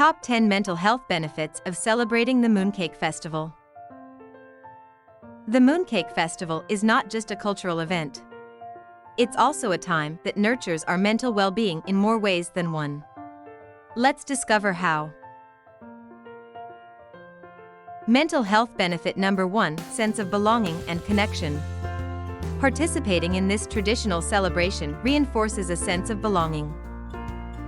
Top 10 Mental Health Benefits of Celebrating the Mooncake Festival. The Mooncake Festival is not just a cultural event. It's also a time that nurtures our mental well-being in more ways than one. Let's discover how. Mental health benefit number 1: sense of belonging and connection. Participating in this traditional celebration reinforces a sense of belonging.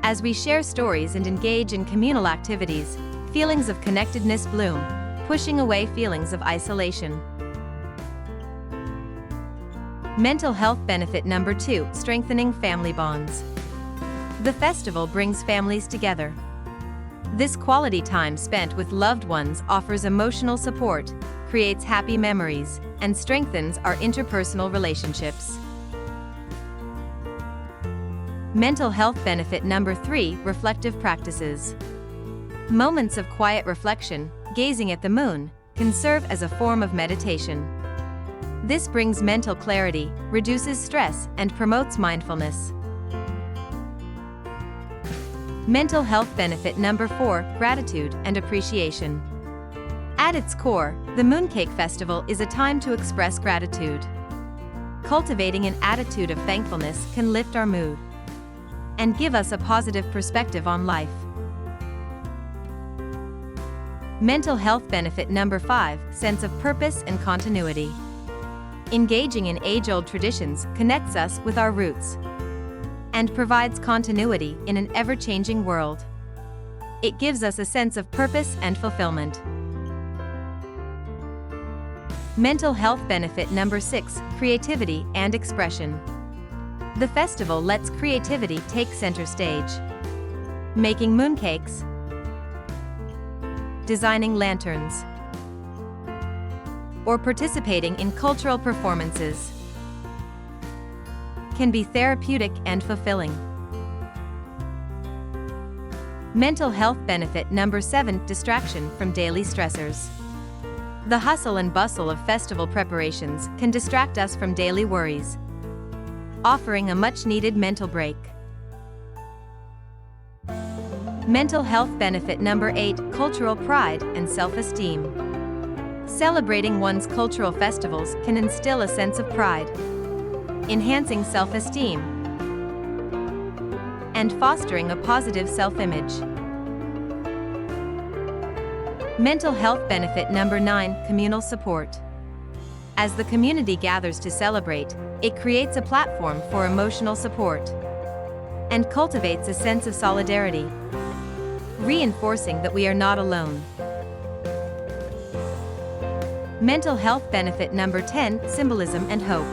As we share stories and engage in communal activities, feelings of connectedness bloom, pushing away feelings of isolation. Mental health benefit number 2: strengthening family bonds. The festival brings families together. This quality time spent with loved ones offers emotional support, creates happy memories, and strengthens our interpersonal relationships. Mental health benefit number 3: reflective practices. Moments of quiet reflection, gazing at the moon, can serve as a form of meditation. This brings mental clarity, reduces stress, and promotes mindfulness. Mental health benefit number 4: gratitude and appreciation. At its core, the Mooncake Festival is a time to express gratitude. Cultivating an attitude of thankfulness can lift our mood and give us a positive perspective on life. Mental health benefit number 5: sense of purpose and continuity. Engaging in age-old traditions connects us with our roots and provides continuity in an ever-changing world. It gives us a sense of purpose and fulfillment. Mental health benefit number 6: creativity and expression. The festival lets creativity take center stage. Making mooncakes, designing lanterns, or participating in cultural performances can be therapeutic and fulfilling. Mental health benefit number 7: distraction from daily stressors. The hustle and bustle of festival preparations can distract us from daily worries, offering a much-needed mental break. Mental health benefit number 8: cultural pride and self-esteem. Celebrating one's cultural festivals can instill a sense of pride, enhancing self-esteem and fostering a positive self-image. Mental health benefit number 9: communal support. As the community gathers to celebrate, it creates a platform for emotional support and cultivates a sense of solidarity, reinforcing that we are not alone. Mental health benefit number 10: symbolism and hope.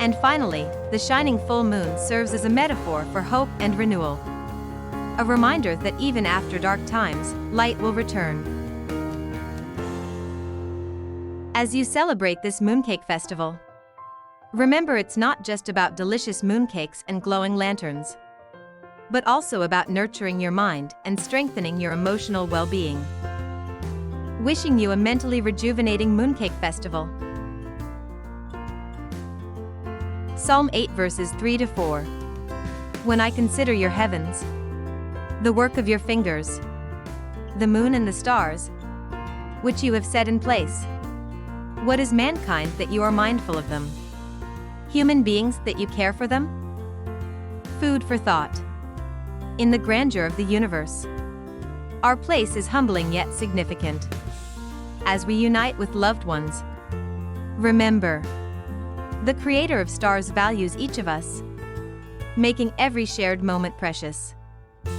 And finally, the shining full moon serves as a metaphor for hope and renewal. A reminder that even after dark times, light will return. As you celebrate this Mooncake Festival, remember it's not just about delicious mooncakes and glowing lanterns, but also about nurturing your mind and strengthening your emotional well-being. Wishing you a mentally rejuvenating Mooncake Festival. Psalm 8 verses 3-4. When I consider your heavens, the work of your fingers, the moon and the stars, which you have set in place. What is mankind that you are mindful of them? Human beings that you care for them? Food for thought. In the grandeur of the universe, our place is humbling yet significant. As we unite with loved ones, remember, the Creator of stars values each of us, making every shared moment precious.